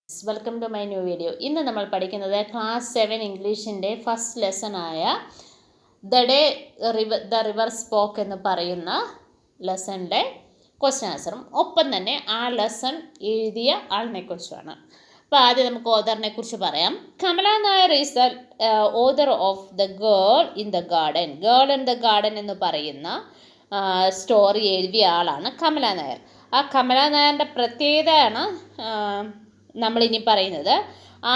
Welcome to my new video. ഇന്ന് നമ്മൾ പഠിക്കുന്നത് ക്ലാസ് 7 ഇംഗ്ലീഷിൻ്റെ ഫസ്റ്റ് ലെസണായ ദ റിവർ സ്പോക്ക് എന്ന് പറയുന്ന ലെസണിൻ്റെ ക്വസ്റ്റ്യൻ ആൻസറും ഒപ്പം തന്നെ ആ ലെസൺ എഴുതിയ ആളിനെ കുറിച്ചുമാണ്. അപ്പോൾ ആദ്യം നമുക്ക് ഓതറിനെ കുറിച്ച് പറയാം. Kamala Nair is the author of the girl in the garden. Girl in the garden എന്ന് പറയുന്ന സ്റ്റോറി എഴുതിയ ആളാണ് കമല നായർ. ആ കമല നായരുടെ പ്രത്യേകതയാണ് നമ്മളിനി പറയുന്നത്. ആ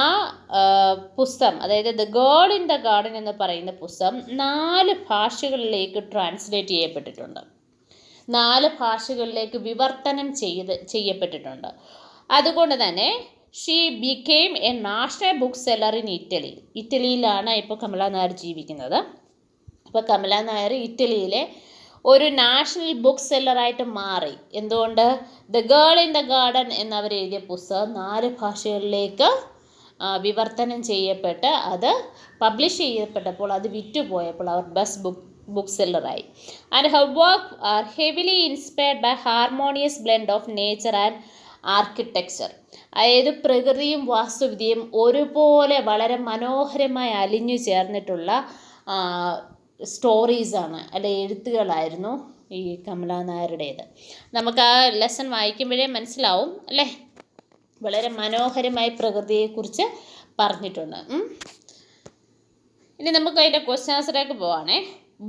പുസ്തകം, അതായത് the girl in the garden എന്ന് പറയുന്ന പുസ്തകം 4 ഭാഷകളിലേക്ക് ട്രാൻസ്ലേറ്റ് ചെയ്യപ്പെട്ടിട്ടുണ്ട്. 4 ഭാഷകളിലേക്ക് വിവർത്തനം ചെയ്യപ്പെട്ടിട്ടുണ്ട്. അതുകൊണ്ട് തന്നെ she became a national book seller in Italy. ഇറ്റലിയിലാണ് ഇപ്പോൾ കമല നായർ ജീവിക്കുന്നത്. അപ്പോൾ കമല നായർ ഇറ്റലിയിലെ ഒരു നാഷണൽ ബുക്ക് സെല്ലറായിട്ട് മാറി. എന്തുകൊണ്ട്? The girl in the garden എന്നവർ എഴുതിയ പുസ്തകം 4 ഭാഷകളിലേക്ക് വിവർത്തനം ചെയ്യപ്പെട്ട് അത് പബ്ലിഷ് ചെയ്യപ്പെട്ടപ്പോൾ, അത് വിറ്റുപോയപ്പോൾ അവർ ബെസ്റ്റ് ബുക്ക് സെല്ലറായി. And her work are heavily inspired by harmonious blend of nature and architecture. അതായത് പ്രകൃതിയും വാസ്തുവിദ്യയും ഒരുപോലെ വളരെ മനോഹരമായി അലിഞ്ഞു ചേർന്നിട്ടുള്ള സ്റ്റോറീസാണ്, അല്ലെ എഴുത്തുകളായിരുന്നു ഈ കമല നായരുടേത്. നമുക്ക് ആ ലെസൺ വായിക്കുമ്പോഴേ മനസ്സിലാവും അല്ലേ, വളരെ മനോഹരമായി പ്രകൃതിയെക്കുറിച്ച് പറഞ്ഞിട്ടുണ്ട്. ഇനി നമുക്ക് അതിൻ്റെ ക്വസ്റ്റ്യൻ ആൻസറിലേക്ക് പോവാണേ.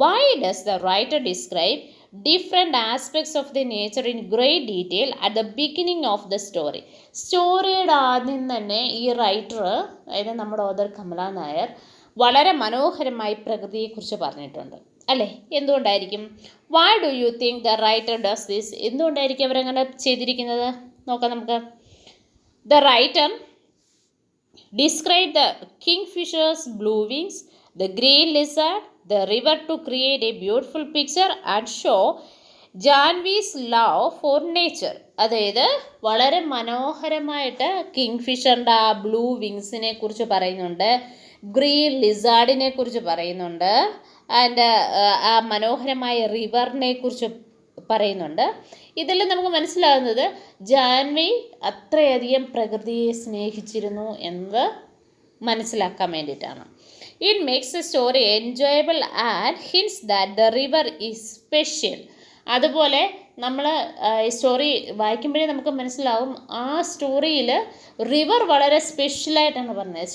Why does the writer describe different aspects of the nature in great detail at the beginning of the story. സ്റ്റോറിയുടെ ആദ്യം തന്നെ ഈ റൈറ്റർ, അതായത് നമ്മുടെ ഓതർ കമല നായർ, വളരെ മനോഹരമായി പ്രകൃതിയെക്കുറിച്ച് പറഞ്ഞിട്ടുണ്ട് അല്ലേ. എന്തുകൊണ്ടായിരിക്കും? Why do you think the writer does this? എന്തുകൊണ്ടായിരിക്കും അവരങ്ങനെ ചെയ്തിരിക്കുന്നത്? നോക്കാം നമുക്ക്. The writer describe the kingfisher's blue wings, the green lizard, the river to create a beautiful picture and show Janvi's love for nature. അതായത് വളരെ മനോഹരമായിട്ട് king ഫിഷറിൻ്റെ ആ blue വിങ്സിനെ കുറിച്ച് പറയുന്നുണ്ട്, ഗ്രീൻ ലിസാർഡിനെ കുറിച്ച് പറയുന്നുണ്ട്, ആൻഡ് ആ മനോഹരമായ റിവറിനെ കുറിച്ച് പറയുന്നുണ്ട്. ഇതിൽ നമുക്ക് മനസ്സിലാകുന്നത് ജാൻവി അത്രയധികം പ്രകൃതിയെ സ്നേഹിച്ചിരുന്നു എന്ന് മനസ്സിലാക്കാൻ വേണ്ടിയിട്ടാണ്. It makes A story enjoyable and hints that the river is special. അതുപോലെ നമ്മൾ ഈ സ്റ്റോറി വായിക്കുമ്പോഴേ നമുക്ക് മനസ്സിലാവും ആ സ്റ്റോറിയിൽ റിവർ വളരെ സ്പെഷ്യലായിട്ടാണ് പറഞ്ഞത്.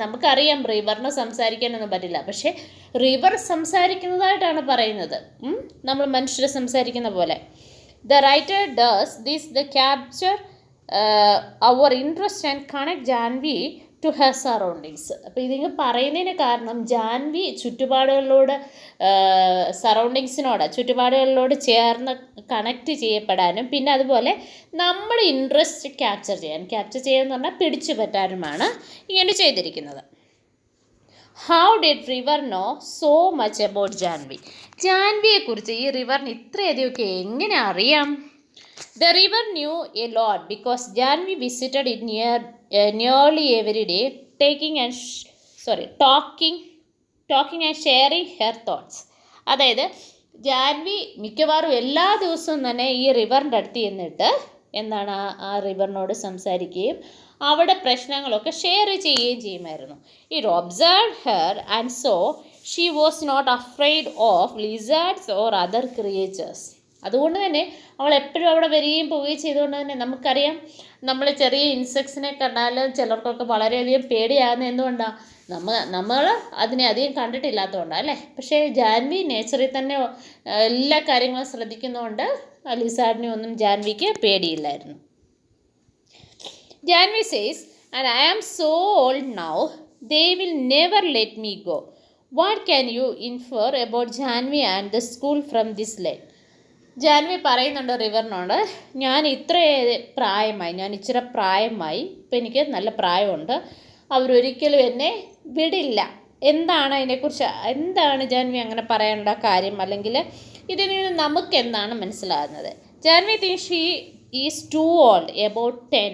നമുക്കറിയാം റിവറിന് സംസാരിക്കാനൊന്നും പറ്റില്ല, പക്ഷേ റിവർ സംസാരിക്കുന്നതായിട്ടാണ് പറയുന്നത്, നമ്മൾ മനുഷ്യർ സംസാരിക്കുന്ന പോലെ. The writer does this the capture our interest and connect Janvi to her surroundings. അപ്പോൾ ഇതിങ്ങനെ പറയുന്നതിന് കാരണം ജാൻവി ചുറ്റുപാടുകളിലോട് ചേർന്ന് കണക്റ്റ് ചെയ്യപ്പെടാനും, പിന്നെ അതുപോലെ നമ്മൾ ഇൻട്രസ്റ്റ് ക്യാപ്ചർ ചെയ്യാന്ന് പറഞ്ഞാൽ പിടിച്ചു പറ്റാനുമാണ് ഇങ്ങനെ ചെയ്തിരിക്കുന്നത്. How did river know so much about Janvi? ജാൻവിയെക്കുറിച്ച് ഈ റിവറിന് ഇത്രയധികമൊക്കെ എങ്ങനെ അറിയാം? The river knew a lot because Janvi visited it nearly every day, talking and sharing her thoughts. അതായത് ജാൻവി മിക്കവാറും എല്ലാ ദിവസവും തന്നെ ഈ റിവറിൻ്റെ അടുത്ത് ചെന്നിട്ട് എന്താണ് ആ റിവറിനോട് സംസാരിക്കുകയും അവിടെ പ്രശ്നങ്ങളൊക്കെ ഷെയർ ചെയ്യുകയും ചെയ്യുമായിരുന്നു. It observed her and so she was not afraid of lizards or other creatures. അതുകൊണ്ട് തന്നെ അവൾ എപ്പോഴും അവിടെ വരികയും പോവുകയും ചെയ്തുകൊണ്ട് തന്നെ നമുക്കറിയാം, നമ്മൾ ചെറിയ ഇൻസെക്ട്സിനെ കണ്ടാൽ ചിലർക്കൊക്കെ വളരെയധികം പേടിയാകുന്നത് എന്തുകൊണ്ടാണ്? നമ്മൾ അതിനെ അധികം കണ്ടിട്ടില്ലാത്തതുകൊണ്ടാണ് അല്ലേ. പക്ഷേ ജാൻവി നേച്ചറിൽ തന്നെ എല്ലാ കാര്യങ്ങളും ശ്രദ്ധിക്കുന്നതുകൊണ്ട് ലിസാർഡിനെ ഒന്നും ജാൻവിക്ക് പേടിയില്ലായിരുന്നു. Janvi says, and I am so old now they will never let me go. What can you infer about Janvi and the school from this line? Janvi പറയുന്നുണ്ട് റിവറിനോട്, ഞാൻ ഇച്ചിരി പ്രായമായി, ഇപ്പം എനിക്ക് നല്ല പ്രായമുണ്ട്, അവരൊരിക്കലും എന്നെ വിടില്ല. എന്താണ് ജാൻവി അങ്ങനെ പറയേണ്ട കാര്യം, അല്ലെങ്കിൽ ഇതിന് നമുക്ക് എന്താണ് മനസ്സിലാകുന്നത്? Janvi thinks she is too old, about 10,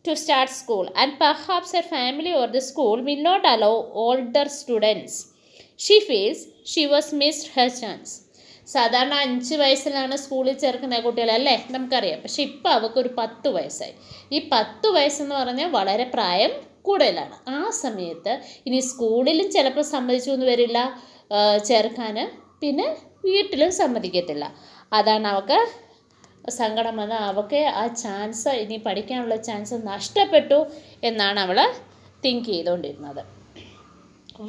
to start school, and perhaps her family or the school will not allow older students. She feels she was missed her chance. സാധാരണ 5 വയസ്സിലാണ് സ്കൂളിൽ ചേർക്കുന്ന കുട്ടികളല്ലേ, നമുക്കറിയാം. പക്ഷെ ഇപ്പോൾ അവൾക്കൊരു 10 വയസ്സായി. ഈ 10 വയസ്സെന്ന് പറഞ്ഞാൽ വളരെ പ്രായം കൂടുതലാണ്. ആ സമയത്ത് ഇനി സ്കൂളിലും ചിലപ്പോൾ സമ്മതിച്ചു എന്ന് വരില്ല ചേർക്കാൻ, പിന്നെ വീട്ടിലും സമ്മതിക്കത്തില്ല. അതാണ് അവൾക്ക് സങ്കടം വന്ന് അവൾക്ക് ആ ചാൻസ്, ഇനി പഠിക്കാനുള്ള ചാൻസ് നഷ്ടപ്പെട്ടു എന്നാണ് അവൾ തിങ്ക് ചെയ്തുകൊണ്ടിരുന്നത്.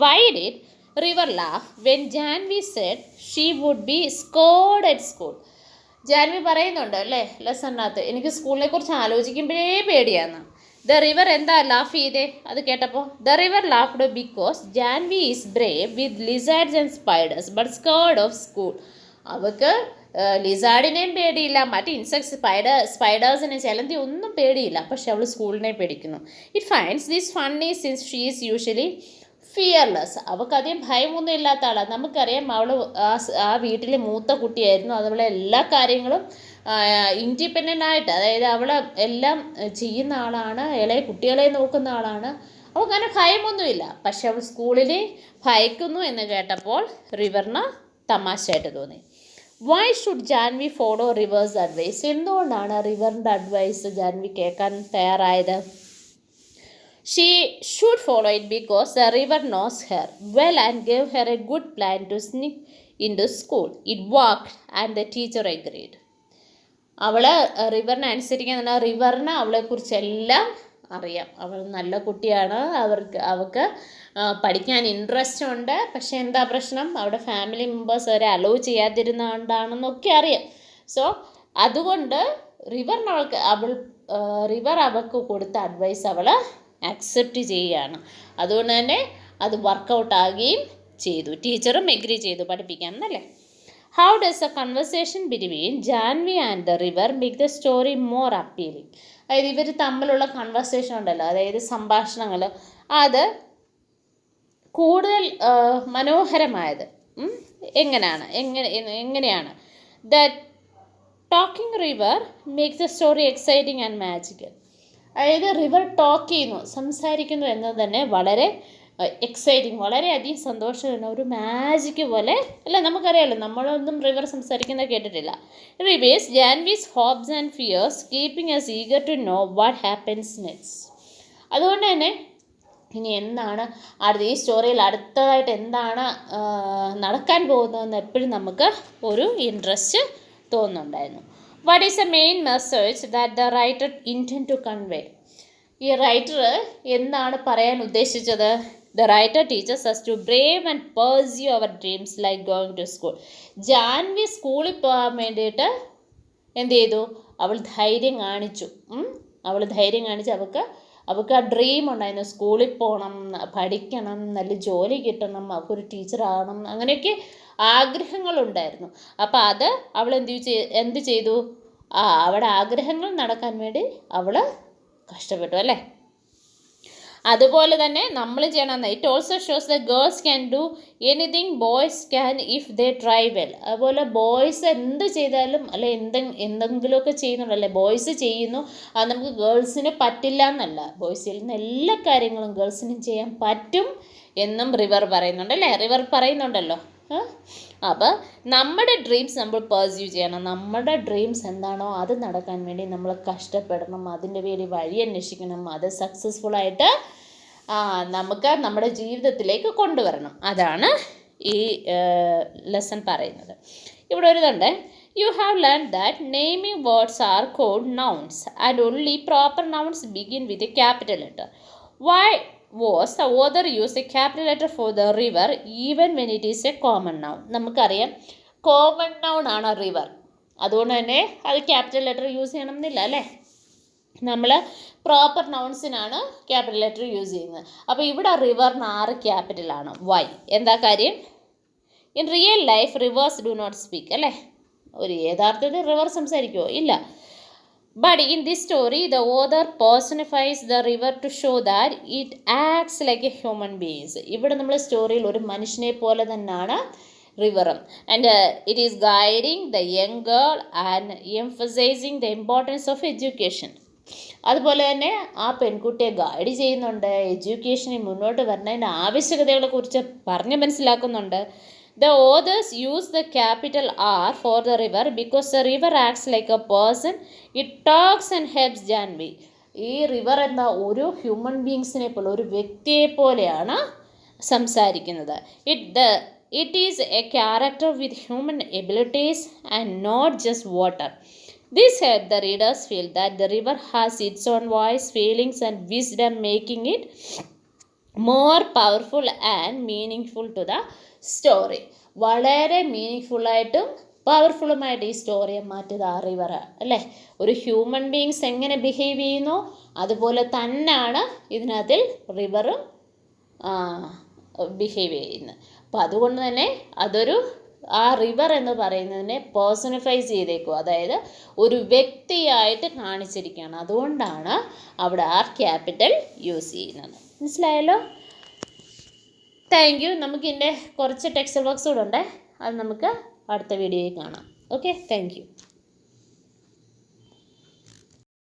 Why did River laugh when Janvi said she would be scored at school? Janhvi പറയുന്നുണ്ട് അല്ലേ ലെസണിനകത്ത്, എനിക്ക് സ്കൂളിനെ കുറിച്ച് ആലോചിക്കുമ്പോഴേ പേടിയാണ്. ദ റിവർ എന്താ ലാഫ് ചെയ്തേ അത് കേട്ടപ്പോൾ? The river laughed because Janvi is brave with lizards and spiders but scared of school. അവൾക്ക് ലിസാർഡിനെയും പേടിയില്ല, മറ്റ് ഇൻസെക്ട്സ് സ്പൈഡേഴ്സിനെ ചിലന്തി ഒന്നും പേടിയില്ല, പക്ഷെ അവൾ സ്കൂളിനെ പേടിക്കുന്നു. It finds this funny since she is usually fearless. അവൾക്കധികം ഭയമൊന്നും ഇല്ലാത്ത ആളാണ്. നമുക്കറിയാം അവൾ ആ വീട്ടിലെ മൂത്ത കുട്ടിയായിരുന്നു. അതുപോലെ എല്ലാ കാര്യങ്ങളും ഇൻഡിപെൻഡൻ്റ് ആയിട്ട്, അതായത് അവൾ എല്ലാം ചെയ്യുന്ന ആളാണ്, ഇളയ കുട്ടികളെ നോക്കുന്ന ആളാണ്. അവൾക്ക് അങ്ങനെ ഭയമൊന്നുമില്ല. പക്ഷെ അവൾ സ്കൂളിൽ ഭയക്കുന്നു എന്ന് കേട്ടപ്പോൾ റിവറിന് തമാശയായിട്ട് തോന്നി. Why should Janvi follow river's advice? എന്തുകൊണ്ടാണ് റിവറിൻ്റെ അഡ്വൈസ് ജാൻവി കേൾക്കാൻ തയ്യാറായത്? She should follow it because the river knows her well and gave her a good plan to sneak into school. It worked and the teacher agreed. അവൾ റിവറിനെ അനുസരിക്കാൻ, റിവറിന് അവളെക്കുറിച്ചെല്ലാം അറിയാം. അവൾ നല്ല കുട്ടിയാണ്, അവൾക്ക് പഠിക്കാൻ ഇൻട്രസ്റ്റ് ഉണ്ട്. പക്ഷേ എന്താ പ്രശ്നം? അവിടെ ഫാമിലി മെമ്പേഴ്സ് വരെ അലോ ചെയ്യാതിരുന്നതുകൊണ്ടാണെന്നൊക്കെ അറിയാം. സോ അതുകൊണ്ട് റിവർ അവൾക്ക് കൊടുത്ത അഡ്വൈസ് അവൾ അക്സെപ്റ്റ് ചെയ്യുകയാണ്. അതുകൊണ്ട് തന്നെ അത് വർക്കൗട്ട് ആകുകയും ചെയ്തു. ടീച്ചറും എഗ്രി ചെയ്തു പഠിപ്പിക്കാം എന്നല്ലേ. How does a conversation between Janvi and the river make the story more appealing? അതായത് ഇവർ തമ്മിലുള്ള കൺവെർസേഷൻ ഉണ്ടല്ലോ, അതായത് സംഭാഷണങ്ങൾ, അത് കൂടുതൽ മനോഹരമായത് എങ്ങനെയാണ്? The talking river makes the story exciting and magical. അതായത് റിവർ ടോക്ക് ചെയ്യുന്നു, സംസാരിക്കുന്നു എന്നത് തന്നെ വളരെ എക്സൈറ്റിംഗ്, വളരെയധികം സന്തോഷം വരുന്ന ഒരു മാജിക് പോലെ അല്ല. നമുക്കറിയാമല്ലോ, നമ്മളൊന്നും റിവർ സംസാരിക്കുന്നത് കേട്ടിട്ടില്ല. River's Janvi's hopes and fears keeping us eager to know what happens next. അതുകൊണ്ട് തന്നെ ഇനി എന്താണ് ഈ സ്റ്റോറിയിൽ അടുത്തതായിട്ട് എന്താണ് നടക്കാൻ പോകുന്നതെന്ന് എപ്പോഴും നമുക്ക് ഒരു ഇൻട്രസ്റ്റ് തോന്നുന്നുണ്ടായിരുന്നു. What is a main message that the writer intend to convey? ഈ റൈറ്റർ എന്താണ് പറയാൻ ഉദ്ദേശിച്ചത്? The writer teachers us to brave and pursue our dreams like going to school. Janvi സ്കൂളിൽ പോകാൻ വേണ്ടിയിട്ട് എന്ത് ചെയ്തു? അവൾ ധൈര്യം കാണിച്ചു. അവൾക്ക് ആ ഡ്രീം ഉണ്ടായിരുന്നു, സ്കൂളിൽ പോകണം, പഠിക്കണം, നല്ല ജോലി കിട്ടണം, അവൾക്കൊരു ടീച്ചറാകണം, അങ്ങനെയൊക്കെ ആഗ്രഹങ്ങളുണ്ടായിരുന്നു. അപ്പോൾ അത് അവൾ എന്ത് ചെയ്തു? അവളുടെ ആഗ്രഹങ്ങൾ നടക്കാൻ വേണ്ടി അവൾ കഷ്ടപ്പെട്ടു അല്ലേ. അതുപോലെ തന്നെ നമ്മൾ ചെയ്യണമെന്ന്. It also shows the girls can do anything boys can if they try well. അതുപോലെ ബോയ്സ് എന്ത് ചെയ്താലും അല്ലെ എന്തെങ്കിലുമൊക്കെ ചെയ്യുന്നുണ്ടല്ലേ, ബോയ്സ് ചെയ്യുന്നു, അത് നമുക്ക് ഗേൾസിന് പറ്റില്ല എന്നല്ല. ബോയ്സ് ചെയ്യുന്ന എല്ലാ കാര്യങ്ങളും ഗേൾസിനും ചെയ്യാൻ പറ്റും എന്നും റിവർ പറയുന്നുണ്ടല്ലോ. അപ്പോൾ നമ്മുടെ ഡ്രീംസ് നമ്മൾ പെർസ്യൂ ചെയ്യണം. നമ്മുടെ ഡ്രീംസ് എന്താണോ അത് നടക്കാൻ വേണ്ടി നമ്മൾ കഷ്ടപ്പെടണം, അതിൻ്റെ പേര് വഴി അന്വേഷിക്കണം, അത് സക്സസ്ഫുള്ളായിട്ട് നമുക്ക് നമ്മുടെ ജീവിതത്തിലേക്ക് കൊണ്ടുവരണം. അതാണ് ഈ ലെസൺ പറയുന്നത്. ഇവിടെ ഒരു ഇതുണ്ട്. You have learned that naming words are called nouns and only proper nouns begin with a capital letter. Why was the author use a capital letter for the river even when it is a common noun? നമുക്കറിയാം common noun ആണ് river, അതുകൊണ്ട് തന്നെ അത് capital letter use ചെയ്യണം എന്നില്ല അല്ലേ. നമ്മൾ proper നൗൺസിനാണ് ക്യാപിറ്റൽ ലെറ്റർ യൂസ് ചെയ്യുന്നത്. അപ്പോൾ ഇവിടെ റിവറിന് 6 ക്യാപിറ്റലാണ്. വൈ? എന്താ കാര്യം? In real life rivers do not speak അല്ലേ. ഒരു യഥാർത്ഥത്തിൽ റിവർ സംസാരിക്കുമോ? ഇല്ല. But in this story, the author personifies the river to show that it acts like a human being. ഇവിടെ നമ്മൾ സ്റ്റോറിയിൽ ഒരു മനുഷ്യനെ പോലെ തന്നെയാണ് റിവറും. And it is guiding the young girl and emphasising the importance of education. അതുപോലെ തന്നെ ആ പെൺകുട്ടിയെ ഗൈഡ് ചെയ്യുന്നുണ്ട്, എഡ്യൂക്കേഷനിൽ മുന്നോട്ട് വരുന്നതിൻ്റെ ആവശ്യകതകളെക്കുറിച്ച് പറഞ്ഞ് മനസ്സിലാക്കുന്നുണ്ട്. The authors use the capital R for the river because the river acts like a person. It talks and helps Janvi. ഈ റിവർ എന്താ ഒരു ഹ്യൂമൻ ബീങ്സിനെ പോലെ, ഒരു വ്യക്തിയെ പോലെയാണ് സംസാരിക്കുന്നത്. It is a character with human abilities and not just water. This helps the readers feel that the river has its own voice, feelings and wisdom, making it more powerful and meaningful to the story. വളരെ മീനിങ്ഫുള്ളായിട്ടും പവർഫുള്ളുമായിട്ട് ഈ സ്റ്റോറിയെ മാറ്റിയത് ആ river അല്ലേ. ഒരു human beings എങ്ങനെ behave ചെയ്യുന്നു അതുപോലെ തന്നെയാണ് ഇതിനകത്തിൽ റിവറും ബിഹേവ് ചെയ്യുന്നത്. അപ്പോൾ അതുകൊണ്ട് തന്നെ അതൊരു ആ റിവർ എന്ന് പറയുന്നതിനെ പേഴ്സണിഫൈസ് ചെയ്തേക്കും, അതായത് ഒരു വ്യക്തിയായിട്ട് കാണിച്ചിരിക്കുകയാണ്. അതുകൊണ്ടാണ് അവിടെ ആർ ക്യാപിറ്റൽ യൂസ് ചെയ്യുന്നത്. മനസ്സിലായല്ലോ? Thank you. നമുക്കിതിൻ്റെ കുറച്ച് ടെക്സ്റ്റ് വർക്ക്സ് കൂടെ ഉണ്ട്, അത് നമുക്ക് അടുത്ത വീഡിയോയിൽ കാണാം. Okay, thank you.